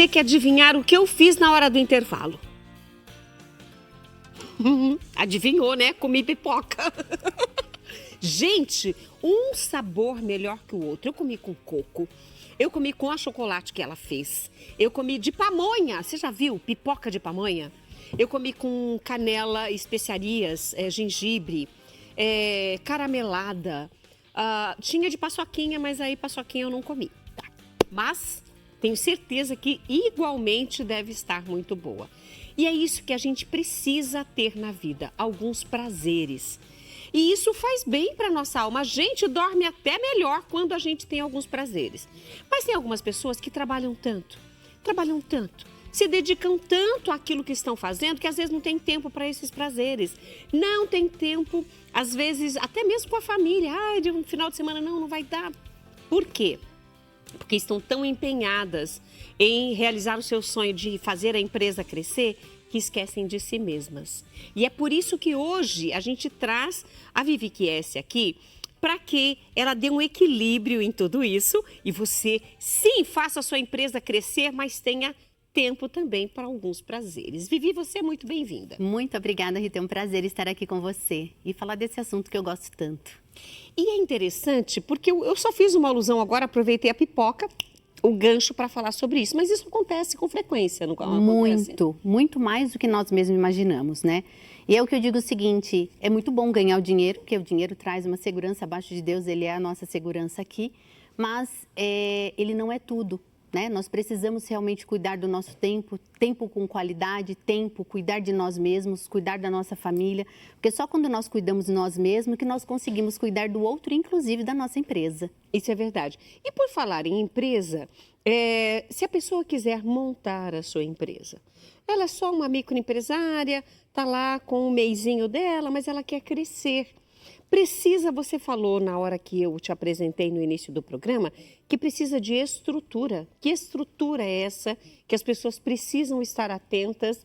ter que adivinhar o que eu fiz na hora do intervalo. Adivinhou, né? Comi pipoca. Gente, um sabor melhor que o outro. Eu comi com coco, eu comi com a chocolate que ela fez, eu comi de pamonha. Você já viu pipoca de pamonha? Eu comi com canela, especiarias, gengibre, caramelada. Tinha de paçoquinha, mas aí paçoquinha eu não comi. Tá. Mas tenho certeza que igualmente deve estar muito boa. E é isso que a gente precisa ter na vida, alguns prazeres. E isso faz bem para nossa alma. A gente dorme até melhor quando a gente tem alguns prazeres. Mas tem algumas pessoas que trabalham tanto, se dedicam tanto àquilo que estão fazendo, que às vezes não tem tempo para esses prazeres. Não tem tempo, às vezes, até mesmo com a família. De um final de semana não vai dar. Por quê? Porque estão tão empenhadas em realizar o seu sonho de fazer a empresa crescer, que esquecem de si mesmas. E é por isso que hoje a gente traz a Vivi Chiesi aqui, para que ela dê um equilíbrio em tudo isso e você, sim, faça a sua empresa crescer, mas tenha tempo também para alguns prazeres. Vivi, você é muito bem-vinda. Muito obrigada, Rita. É um prazer estar aqui com você e falar desse assunto que eu gosto tanto. E é interessante porque eu só fiz uma alusão agora, aproveitei a pipoca, o gancho para falar sobre isso, mas isso acontece com frequência, não acontece? Muito mais do que nós mesmos imaginamos, né? E é o que eu digo o seguinte, é muito bom ganhar o dinheiro, porque o dinheiro traz uma segurança abaixo de Deus, ele é a nossa segurança aqui, mas ele não é tudo. Né? Nós precisamos realmente cuidar do nosso tempo com qualidade, cuidar de nós mesmos, cuidar da nossa família, porque só quando nós cuidamos de nós mesmos que nós conseguimos cuidar do outro, inclusive da nossa empresa. Isso é verdade. E por falar em empresa, se a pessoa quiser montar a sua empresa, ela é só uma microempresária, está lá com o meizinho dela, mas ela quer crescer. Você falou na hora que eu te apresentei no início do programa, que precisa de estrutura. Que estrutura é essa que as pessoas precisam estar atentas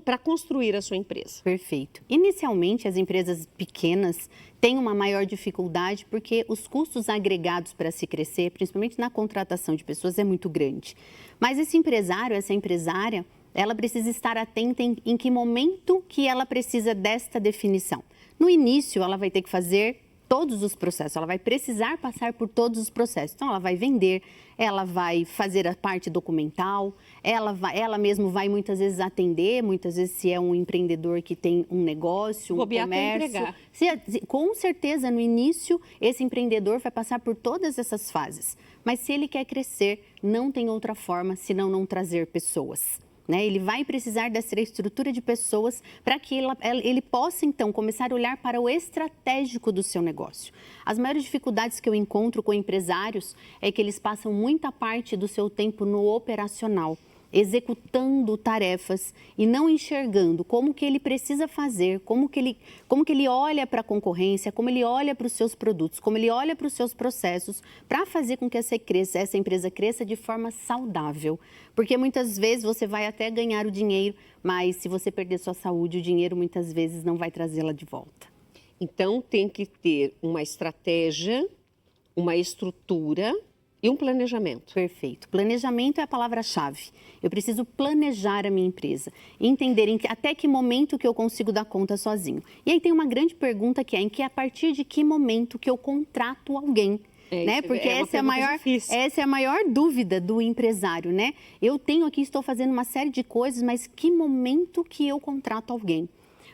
para construir a sua empresa? Perfeito. Inicialmente, as empresas pequenas têm uma maior dificuldade porque os custos agregados para se crescer, principalmente na contratação de pessoas, é muito grande. Mas esse empresário, essa empresária, ela precisa estar atenta em que momento que ela precisa desta definição. No início, ela vai ter que fazer todos os processos, ela vai precisar passar por todos os processos. Então, ela vai vender, ela vai fazer a parte documental, ela mesma vai muitas vezes atender, muitas vezes se é um empreendedor que tem um negócio, um comércio. Com certeza, no início, esse empreendedor vai passar por todas essas fases. Mas se ele quer crescer, não tem outra forma senão não trazer pessoas. Né? Ele vai precisar dessa estrutura de pessoas para que ele possa, então, começar a olhar para o estratégico do seu negócio. As maiores dificuldades que eu encontro com empresários é que eles passam muita parte do seu tempo no operacional, executando tarefas e não enxergando como que ele precisa fazer, como que ele olha para a concorrência, como ele olha para os seus produtos, como ele olha para os seus processos, para fazer com que essa empresa cresça de forma saudável. Porque muitas vezes você vai até ganhar o dinheiro, mas se você perder sua saúde, o dinheiro muitas vezes não vai trazê-la de volta. Então tem que ter uma estratégia, uma estrutura e um planejamento. Perfeito. Planejamento é a palavra-chave. Eu preciso planejar a minha empresa, entender até que momento que eu consigo dar conta sozinho. E aí tem uma grande pergunta que é a partir de que momento que eu contrato alguém. Né? Porque essa é a maior dúvida do empresário, né? Eu tenho aqui, estou fazendo uma série de coisas, mas que momento que eu contrato alguém?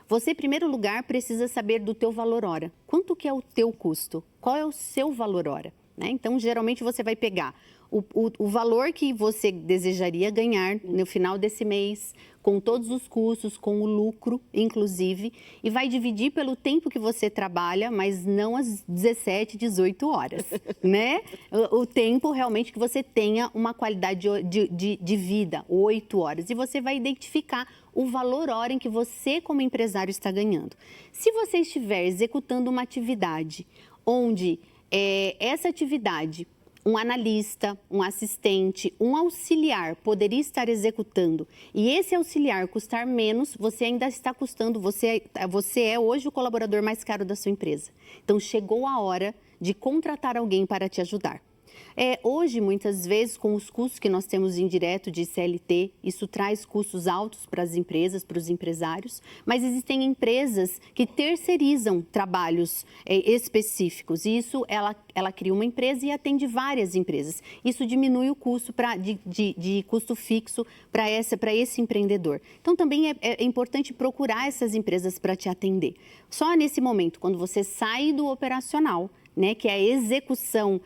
Você, em primeiro lugar, precisa saber do teu valor hora. Quanto que é o teu custo? Qual é o seu valor hora? Né? Então, geralmente, você vai pegar o valor que você desejaria ganhar no final desse mês, com todos os custos, com o lucro, inclusive, e vai dividir pelo tempo que você trabalha, mas não as 17, 18 horas, né? O tempo realmente que você tenha uma qualidade de vida, 8 horas, e você vai identificar o valor hora em que você, como empresário, está ganhando. Se você estiver executando uma atividade onde essa atividade, um analista, um assistente, um auxiliar poderia estar executando e esse auxiliar custar menos, você ainda está custando, você é hoje o colaborador mais caro da sua empresa. Então, chegou a hora de contratar alguém para te ajudar. Hoje, muitas vezes, com os custos que nós temos indireto de CLT, isso traz custos altos para as empresas, para os empresários, mas existem empresas que terceirizam trabalhos específicos e isso ela cria uma empresa e atende várias empresas. Isso diminui o custo de custo fixo para esse empreendedor. Então, também é importante procurar essas empresas para te atender. Só nesse momento, quando você sai do operacional, né, que é a execução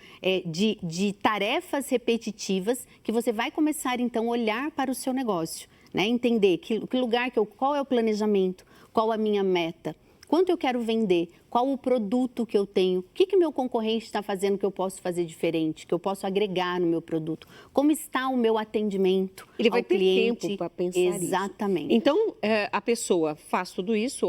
de tarefas repetitivas, que você vai começar, então, a olhar para o seu negócio, né, entender qual é o planejamento, qual a minha meta, quanto eu quero vender, qual o produto que eu tenho, o que meu concorrente está fazendo que eu posso fazer diferente, que eu posso agregar no meu produto, como está o meu atendimento Ele vai ao cliente. ter tempo para pensar Exatamente. Nisso. Então, a pessoa faz tudo isso,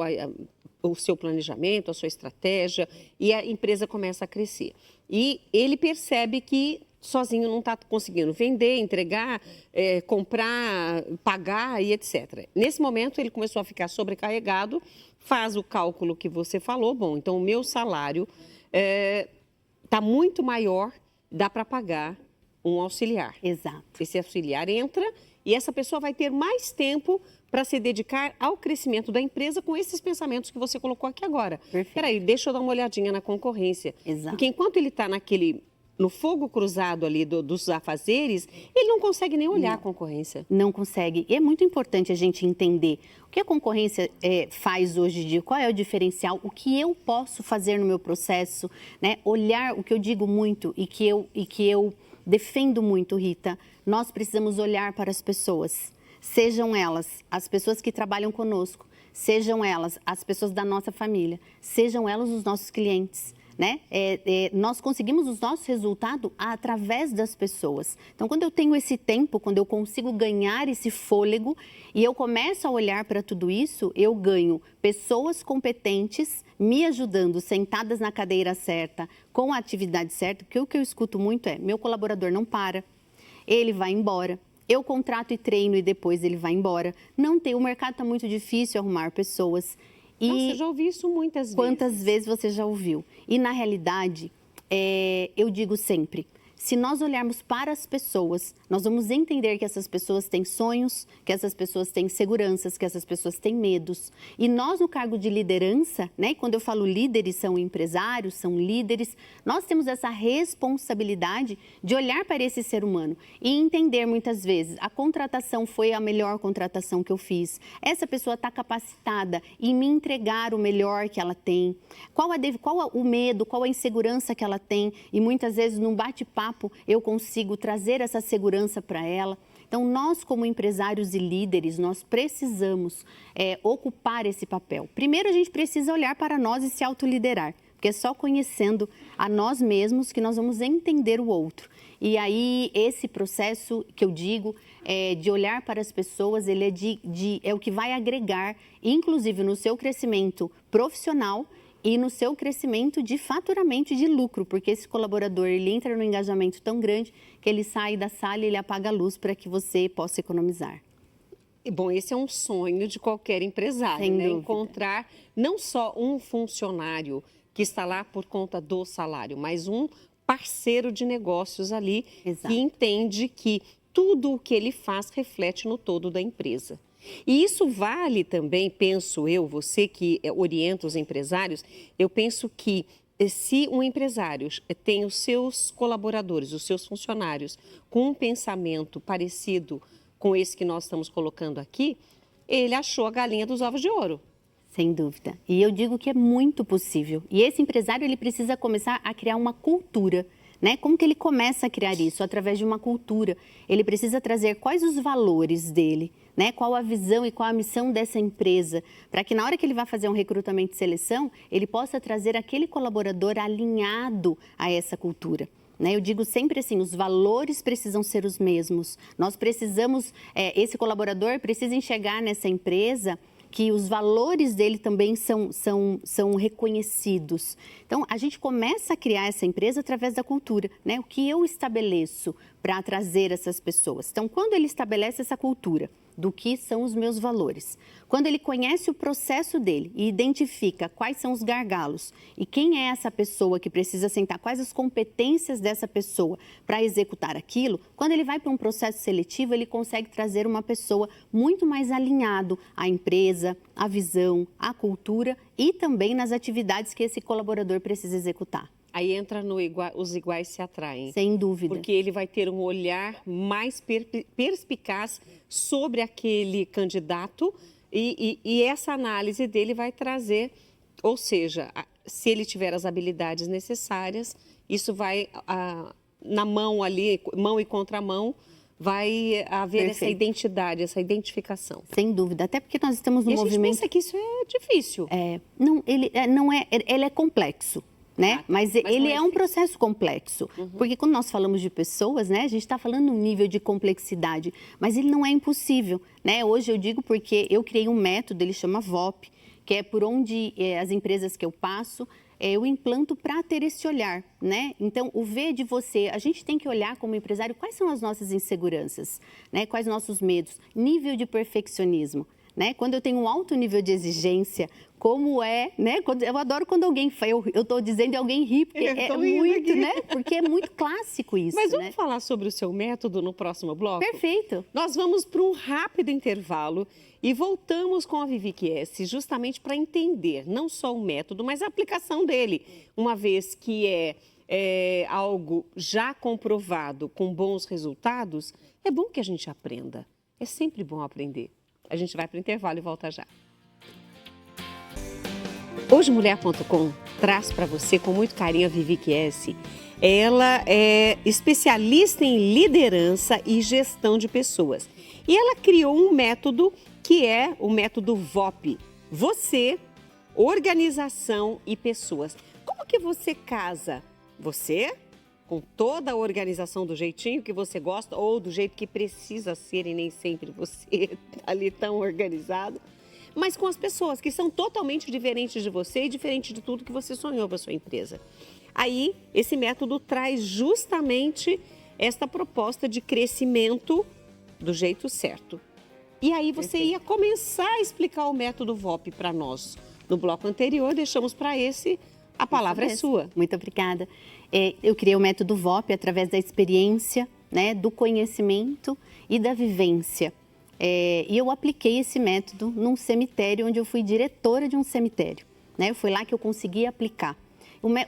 o seu planejamento, a sua estratégia, e a empresa começa a crescer. E ele percebe que sozinho não está conseguindo vender, entregar, comprar, pagar e etc. Nesse momento, ele começou a ficar sobrecarregado, faz o cálculo que você falou, bom, então o meu salário está muito maior, dá para pagar um auxiliar. Exato. Esse auxiliar entra e essa pessoa vai ter mais tempo para se dedicar ao crescimento da empresa com esses pensamentos que você colocou aqui agora. Peraí, deixa eu dar uma olhadinha na concorrência. Exato. Porque enquanto ele está no fogo cruzado ali dos afazeres, ele não consegue nem olhar a concorrência. Não consegue. E é muito importante a gente entender o que a concorrência faz hoje em dia, qual é o diferencial, o que eu posso fazer no meu processo, né? Olhar o que eu digo muito e que eu defendo muito, Rita, nós precisamos olhar para as pessoas. Sejam elas as pessoas que trabalham conosco, sejam elas as pessoas da nossa família, sejam elas os nossos clientes, né? Nós conseguimos os nossos resultados através das pessoas. Então, quando eu tenho esse tempo, quando eu consigo ganhar esse fôlego e eu começo a olhar para tudo isso, eu ganho pessoas competentes me ajudando, sentadas na cadeira certa, com a atividade certa, porque o que eu escuto muito é, meu colaborador não para, ele vai embora. Eu contrato e treino e depois ele vai embora. O mercado está muito difícil arrumar pessoas. Você já ouviu isso muitas vezes. Quantas vezes você já ouviu? E na realidade, eu digo sempre, se nós olharmos para as pessoas, nós vamos entender que essas pessoas têm sonhos, que essas pessoas têm seguranças, que essas pessoas têm medos. E nós, no cargo de liderança, né, e quando eu falo líderes, são empresários, são líderes, nós temos essa responsabilidade de olhar para esse ser humano e entender muitas vezes, a contratação foi a melhor contratação que eu fiz, essa pessoa está capacitada em me entregar o melhor que ela tem, qual o medo, qual a insegurança que ela tem, e muitas vezes num bate-papo eu consigo trazer essa segurança para ela. Então, nós como empresários e líderes, nós precisamos ocupar esse papel. Primeiro, a gente precisa olhar para nós e se autoliderar, porque é só conhecendo a nós mesmos que nós vamos entender o outro. E aí, esse processo que eu digo, de olhar para as pessoas, ele é o que vai agregar, inclusive no seu crescimento profissional, e no seu crescimento de faturamento e de lucro, porque esse colaborador ele entra no engajamento tão grande que ele sai da sala e ele apaga a luz para que você possa economizar. E, bom, esse é um sonho de qualquer empresário, né? Encontrar não só um funcionário que está lá por conta do salário, mas um parceiro de negócios ali. Exato. Que entende que tudo o que ele faz reflete no todo da empresa. E isso vale também, penso eu, você que orienta os empresários, eu penso que se um empresário tem os seus colaboradores, os seus funcionários, com um pensamento parecido com esse que nós estamos colocando aqui, ele achou a galinha dos ovos de ouro. Sem dúvida. E eu digo que é muito possível. E esse empresário ele precisa começar a criar uma cultura. Né? Como que ele começa a criar isso? Através de uma cultura. Ele precisa trazer quais os valores dele, né? Qual a visão e qual a missão dessa empresa, para que na hora que ele vai fazer um recrutamento e seleção, ele possa trazer aquele colaborador alinhado a essa cultura. Né? Eu digo sempre assim, os valores precisam ser os mesmos. Nós precisamos, esse colaborador precisa enxergar nessa empresa que os valores dele também são reconhecidos. Então, a gente começa a criar essa empresa através da cultura, né? O que eu estabeleço para trazer essas pessoas. Então, quando ele estabelece essa cultura, do que são os meus valores. Quando ele conhece o processo dele e identifica quais são os gargalos e quem é essa pessoa que precisa sentar, quais as competências dessa pessoa para executar aquilo, quando ele vai para um processo seletivo, ele consegue trazer uma pessoa muito mais alinhado à empresa, à visão, à cultura e também nas atividades que esse colaborador precisa executar. Aí entra no os iguais se atraem. Sem dúvida. Porque ele vai ter um olhar mais perspicaz sobre aquele candidato e essa análise dele vai trazer, ou seja, se ele tiver as habilidades necessárias, isso vai na mão ali, mão e contramão, vai haver essa identidade, essa identificação. Sem dúvida, até porque nós estamos no movimento... a gente pensa que isso é difícil. Ele é complexo. Né? Mas ele é um processo complexo, porque quando nós falamos de pessoas, né, a gente está falando um nível de complexidade, mas ele não é impossível, né? Hoje eu digo porque eu criei um método, ele chama VOP, que é por onde as empresas que eu passo, eu implanto para ter esse olhar, né? Então, o V de você, a gente tem que olhar como empresário quais são as nossas inseguranças, né? Quais nossos medos, nível de perfeccionismo. Né? Quando eu tenho um alto nível de exigência, como é, né? Eu adoro quando alguém fala, eu estou dizendo e alguém ri, porque é muito, né? Porque é muito clássico isso. Mas vamos falar sobre o seu método no próximo bloco? Perfeito. Nós vamos para um rápido intervalo e voltamos com a Vivic S, justamente para entender não só o método, mas a aplicação dele, uma vez que é algo já comprovado com bons resultados, é bom que a gente aprenda. É sempre bom aprender. A gente vai para o intervalo e volta já. Hoje Mulher.com traz para você com muito carinho a Vivic S. Ela é especialista em liderança e gestão de pessoas. E ela criou um método que é o método VOP. Você, organização e pessoas. Como que você casa você com toda a organização do jeitinho que você gosta ou do jeito que precisa ser e nem sempre você está ali tão organizado, mas com as pessoas que são totalmente diferentes de você e diferente de tudo que você sonhou para sua empresa. Aí, esse método traz justamente esta proposta de crescimento do jeito certo. E aí você ia começar a explicar o método VOP para nós. No bloco anterior, deixamos para esse, a palavra é sua. Muito obrigada. Eu criei o método VOP através da experiência, né, do conhecimento e da vivência. E eu apliquei esse método num cemitério onde eu fui diretora de um cemitério. Né? Foi lá que eu consegui aplicar.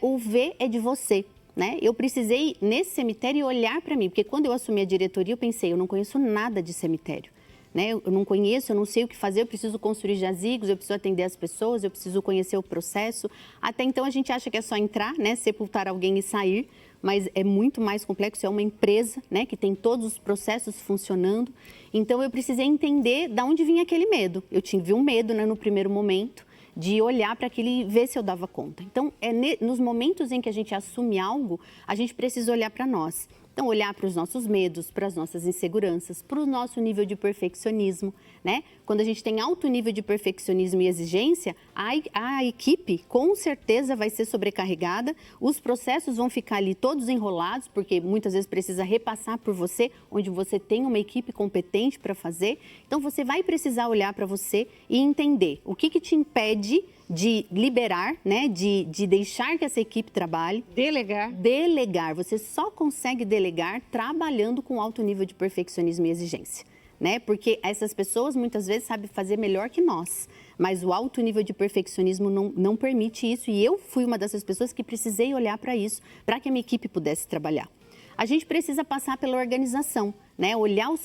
O V é de você. Né? Eu precisei, nesse cemitério, olhar para mim, porque quando eu assumi a diretoria, eu pensei, eu não conheço nada de cemitério. Né? Eu não conheço, eu não sei o que fazer, eu preciso construir jazigos, eu preciso atender as pessoas, eu preciso conhecer o processo. Até então a gente acha que é só entrar, né, sepultar alguém e sair, mas é muito mais complexo, é uma empresa, né, que tem todos os processos funcionando. Então eu precisei entender de onde vinha aquele medo. Eu tive um medo, né, no primeiro momento, de olhar para aquilo e ver se eu dava conta. Então, nos momentos em que a gente assume algo, a gente precisa olhar para nós. Então, olhar para os nossos medos, para as nossas inseguranças, para o nosso nível de perfeccionismo, né? Quando a gente tem alto nível de perfeccionismo e exigência, a equipe com certeza vai ser sobrecarregada, os processos vão ficar ali todos enrolados, porque muitas vezes precisa repassar por você, onde você tem uma equipe competente para fazer. Então, você vai precisar olhar para você e entender o que te impede de liberar, né, de deixar que essa equipe trabalhe. Delegar. Delegar. Você só consegue delegar trabalhando com alto nível de perfeccionismo e exigência, né? Porque essas pessoas muitas vezes sabem fazer melhor que nós, mas o alto nível de perfeccionismo não permite isso e eu fui uma dessas pessoas que precisei olhar para isso, para que a minha equipe pudesse trabalhar. A gente precisa passar pela organização, né?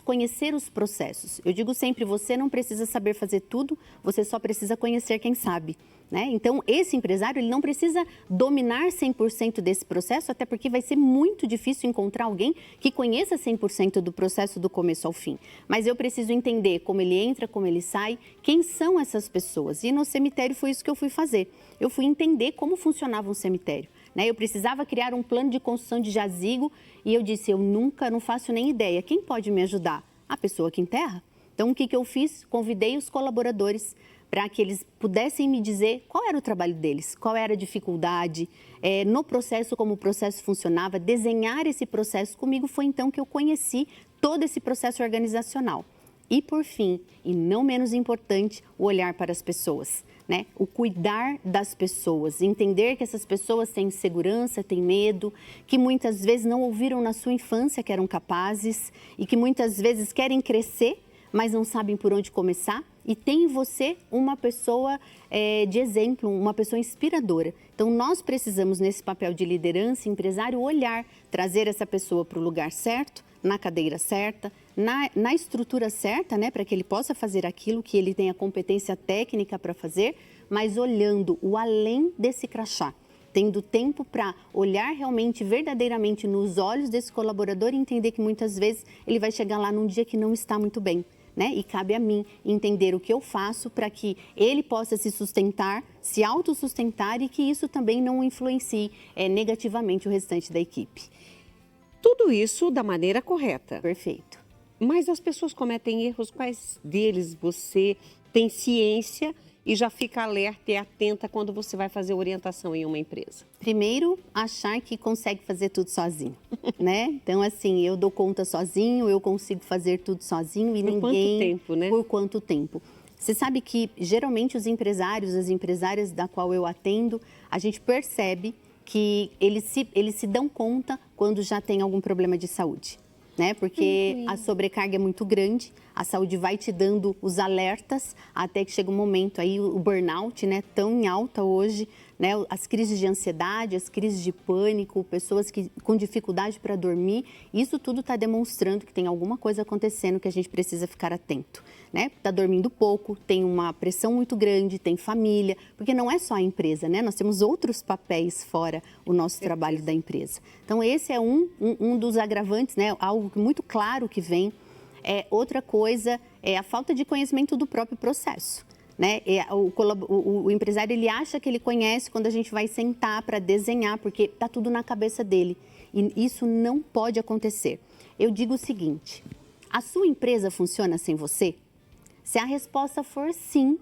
Conhecer os processos. Eu digo sempre, você não precisa saber fazer tudo, você só precisa conhecer quem sabe, né? Então, esse empresário, ele não precisa dominar 100% desse processo, até porque vai ser muito difícil encontrar alguém que conheça 100% do processo do começo ao fim. Mas eu preciso entender como ele entra, como ele sai, quem são essas pessoas. E no cemitério foi isso que eu fui fazer. Eu fui entender como funcionava um cemitério. Né? Eu precisava criar um plano de construção de jazigo e eu disse, eu não faço nem ideia. Quem pode me ajudar? A pessoa que enterra. Então, o que eu fiz? Convidei os colaboradores para que eles pudessem me dizer qual era o trabalho deles, qual era a dificuldade, no processo, como o processo funcionava. Desenhar esse processo comigo foi então que eu conheci todo esse processo organizacional. E por fim, e não menos importante, o olhar para as pessoas, né? O cuidar das pessoas, entender que essas pessoas têm insegurança, têm medo, que muitas vezes não ouviram na sua infância que eram capazes e que muitas vezes querem crescer, mas não sabem por onde começar. E tem em você uma pessoa de exemplo, uma pessoa inspiradora. Então, nós precisamos, nesse papel de liderança, empresário, olhar, trazer essa pessoa para o lugar certo, na cadeira certa, na estrutura certa, né, para que ele possa fazer aquilo que ele tem a competência técnica para fazer, mas olhando o além desse crachá, tendo tempo para olhar realmente, verdadeiramente nos olhos desse colaborador e entender que muitas vezes ele vai chegar lá num dia que não está muito bem, né? E cabe a mim entender o que eu faço para que ele possa se sustentar, se autossustentar e que isso também não influencie negativamente o restante da equipe. Tudo isso da maneira correta. Perfeito. Mas as pessoas cometem erros, quais deles você tem ciência e já fica alerta e atenta quando você vai fazer orientação em uma empresa? Primeiro, achar que consegue fazer tudo sozinho, né? Então, assim, eu dou conta sozinho, eu consigo fazer tudo sozinho e ninguém... Por quanto tempo, né? Por quanto tempo? Você sabe que, geralmente, os empresários, as empresárias da qual eu atendo, a gente percebe que eles se dão conta quando já tem algum problema de saúde, né? Porque a sobrecarga é muito grande, a saúde vai te dando os alertas até que chega um momento aí, o burnout, né? Tão em alta hoje, né? As crises de ansiedade, as crises de pânico, pessoas com dificuldade para dormir, isso tudo está demonstrando que tem alguma coisa acontecendo que a gente precisa ficar atento, né? Está dormindo pouco, tem uma pressão muito grande, tem família, porque não é só a empresa, né? Nós temos outros papéis fora o nosso trabalho da empresa. Então, esse é um dos agravantes, né? Algo muito claro que vem. Outra coisa é a falta de conhecimento do próprio processo, né? O empresário, ele acha que ele conhece quando a gente vai sentar para desenhar, porque está tudo na cabeça dele. E isso não pode acontecer. Eu digo o seguinte, a sua empresa funciona sem você? Se a resposta for sim,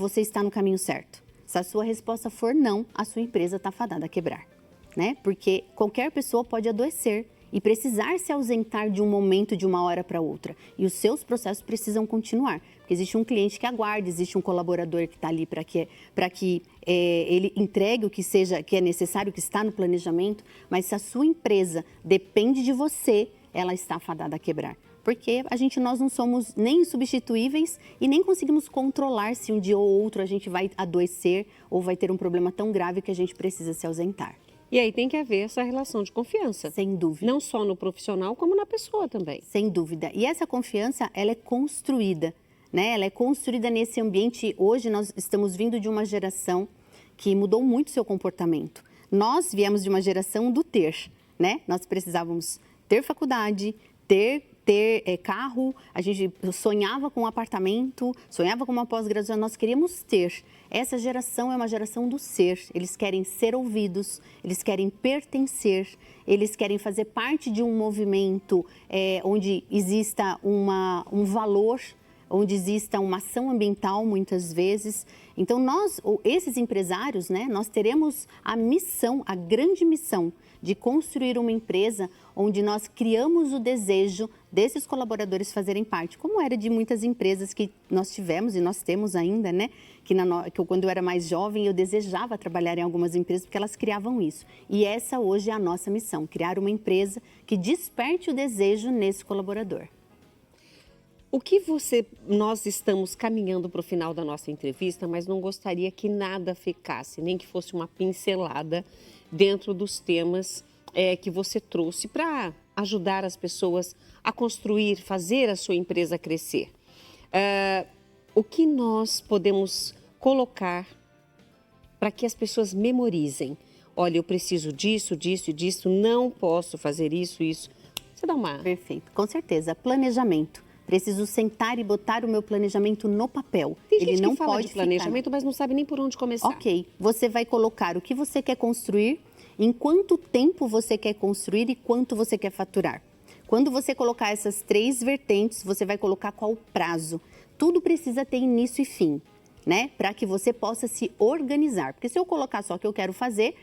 você está no caminho certo. Se a sua resposta for não, a sua empresa está fadada a quebrar, né? Porque qualquer pessoa pode adoecer e precisar se ausentar de um momento, de uma hora para outra. E os seus processos precisam continuar. Porque existe um cliente que aguarda, existe um colaborador que está ali para que ele entregue o que é necessário, que está no planejamento. Mas se a sua empresa depende de você, ela está fadada a quebrar. Porque nós não somos nem insubstituíveis e nem conseguimos controlar se um dia ou outro a gente vai adoecer ou vai ter um problema tão grave que a gente precisa se ausentar. E aí tem que haver essa relação de confiança. Sem dúvida. Não só no profissional, como na pessoa também. Sem dúvida. E essa confiança, ela é construída, né? Ela é construída nesse ambiente. Hoje nós estamos vindo de uma geração que mudou muito seu comportamento. Nós viemos de uma geração do ter, né? Nós precisávamos ter faculdade, ter carro, a gente sonhava com um apartamento, sonhava com uma pós-graduação, nós queríamos ter. Essa geração é uma geração do ser, eles querem ser ouvidos, eles querem pertencer, eles querem fazer parte de um movimento onde exista um valor, onde exista uma ação ambiental muitas vezes. Então esses empresários, né, nós teremos a missão, a grande missão de construir uma empresa onde nós criamos o desejo desses colaboradores fazerem parte, como era de muitas empresas que nós tivemos e nós temos ainda, né? Que quando eu era mais jovem, eu desejava trabalhar em algumas empresas porque elas criavam isso. E essa hoje é a nossa missão, criar uma empresa que desperte o desejo nesse colaborador. O que nós estamos caminhando para o final da nossa entrevista, mas não gostaria que nada ficasse, nem que fosse uma pincelada dentro dos temas que você trouxe para ajudar as pessoas a construir, fazer a sua empresa crescer. O que nós podemos colocar para que as pessoas memorizem? Olha, eu preciso disso, disso e disso, não posso fazer isso, isso. Você dá uma... Perfeito, com certeza. Planejamento. Preciso sentar e botar o meu planejamento no papel. Tem gente que fala de planejamento, mas não sabe nem por onde começar. Ok, você vai colocar o que você quer construir, em quanto tempo você quer construir e quanto você quer faturar. Quando você colocar essas 3 vertentes, você vai colocar qual o prazo. Tudo precisa ter início e fim, né? Para que você possa se organizar. Porque se eu colocar só o que eu quero fazer,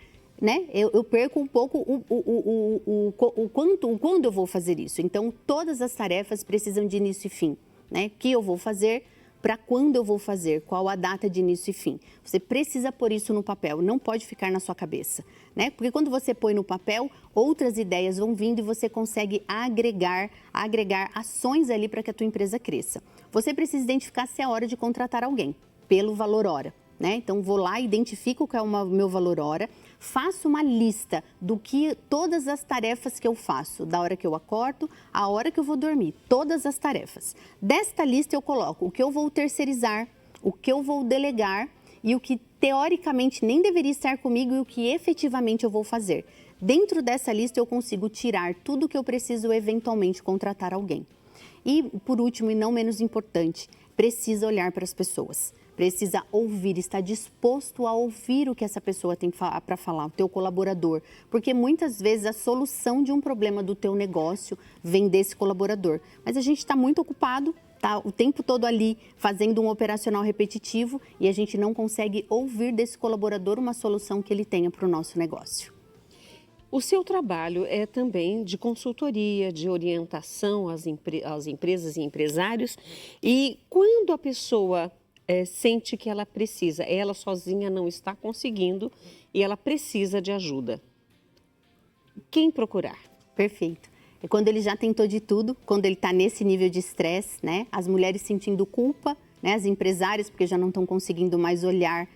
né? Eu perco um pouco quando eu vou fazer isso. Então, todas as tarefas precisam de início e fim. né? O que eu vou fazer, para quando eu vou fazer, qual a data de início e fim. Você precisa pôr isso no papel, não pode ficar na sua cabeça, né? Porque quando você põe no papel, outras ideias vão vindo e você consegue agregar ações ali para que a tua empresa cresça. Você precisa identificar se é hora de contratar alguém, pelo valor hora, né? Então, vou lá, identifico qual é o meu valor hora, faço uma lista do que todas as tarefas que eu faço, da hora que eu acordo, a hora que eu vou dormir, todas as tarefas. Desta lista eu coloco o que eu vou terceirizar, o que eu vou delegar e o que teoricamente nem deveria estar comigo e o que efetivamente eu vou fazer. Dentro dessa lista eu consigo tirar tudo que eu preciso eventualmente contratar alguém. E por último e não menos importante, precisa olhar para as pessoas. Precisa ouvir, estar disposto a ouvir o que essa pessoa tem para falar, o teu colaborador. Porque muitas vezes a solução de um problema do teu negócio vem desse colaborador. Mas a gente está muito ocupado, tá o tempo todo ali fazendo um operacional repetitivo e a gente não consegue ouvir desse colaborador uma solução que ele tenha para o nosso negócio. O seu trabalho é também de consultoria, de orientação às empresas e empresários. E quando a pessoa sente que ela precisa, ela sozinha não está conseguindo e ela precisa de ajuda, quem procurar? Perfeito. É quando ele já tentou de tudo, quando ele está nesse nível de estresse, né? As mulheres sentindo culpa, né? As empresárias, porque já não estão conseguindo mais olhar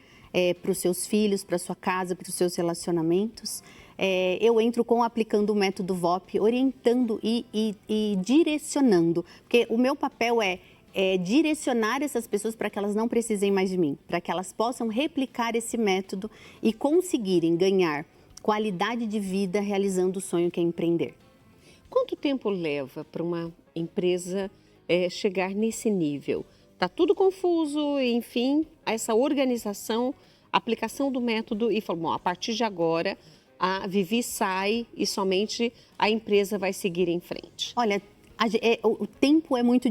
para os seus filhos, para sua casa, para os seus relacionamentos. Eu entro aplicando o método VOP, orientando e direcionando, porque o meu papel é direcionar essas pessoas para que elas não precisem mais de mim, para que elas possam replicar esse método e conseguirem ganhar qualidade de vida realizando o sonho que é empreender. Quanto tempo leva para uma empresa chegar nesse nível? Está tudo confuso, enfim, essa organização, aplicação do método e falou, bom, a partir de agora a Vivi sai e somente a empresa vai seguir em frente. Olha, o tempo é muito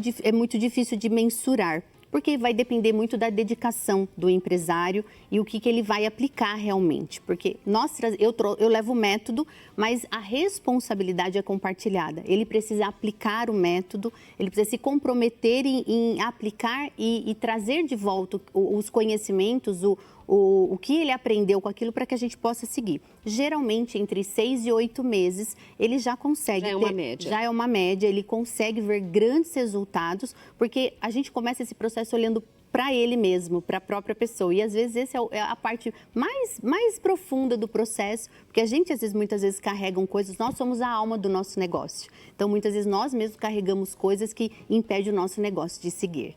difícil de mensurar, porque vai depender muito da dedicação do empresário e o que ele vai aplicar realmente. Porque eu levo o método, mas a responsabilidade é compartilhada. Ele precisa aplicar o método, ele precisa se comprometer em aplicar e trazer de volta os conhecimentos, o que ele aprendeu com aquilo para que a gente possa seguir. Geralmente, entre 6 e 8 meses, ele já consegue. Já é uma média. Já é uma média, ele consegue ver grandes resultados, porque a gente começa esse processo olhando para ele mesmo, para a própria pessoa. E às vezes essa é a parte mais profunda do processo, porque a gente muitas vezes carregam coisas, nós somos a alma do nosso negócio. Então, muitas vezes nós mesmos carregamos coisas que impedem o nosso negócio de seguir.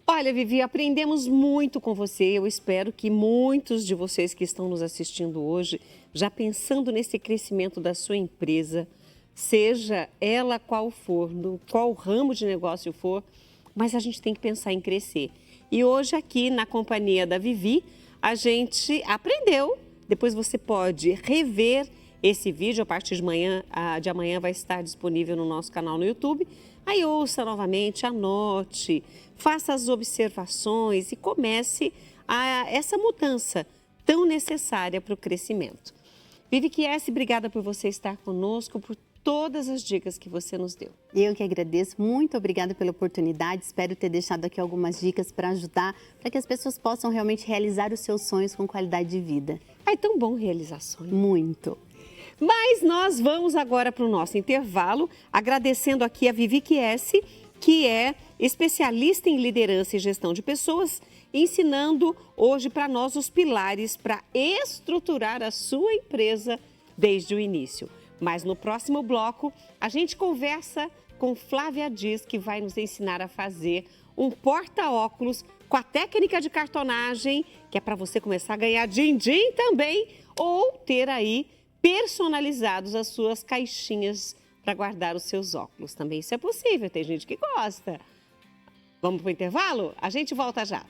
Olha, Vivi, aprendemos muito com você. Eu espero que muitos de vocês que estão nos assistindo hoje, já pensando nesse crescimento da sua empresa, seja ela qual for, qual ramo de negócio for, mas a gente tem que pensar em crescer. E hoje aqui na companhia da Vivi, a gente aprendeu. Depois você pode rever esse vídeo, a partir de amanhã vai estar disponível no nosso canal no YouTube. Aí ouça novamente, anote, faça as observações e comece essa mudança tão necessária para o crescimento. Vivi Chiesi, obrigada por você estar conosco, por todas as dicas que você nos deu. Eu que agradeço, muito obrigada pela oportunidade, espero ter deixado aqui algumas dicas para ajudar, para que as pessoas possam realmente realizar os seus sonhos com qualidade de vida. É tão bom realizar sonhos. Muito. Mas nós vamos agora para o nosso intervalo, agradecendo aqui a Vivi Chiesi, que é especialista em liderança e gestão de pessoas, ensinando hoje para nós os pilares para estruturar a sua empresa desde o início. Mas no próximo bloco, a gente conversa com Flávia Dias, que vai nos ensinar a fazer um porta-óculos com a técnica de cartonagem, que é para você começar a ganhar din-din também, ou ter aí personalizados as suas caixinhas para guardar os seus óculos. Também isso é possível, tem gente que gosta. Vamos para o intervalo? A gente volta já.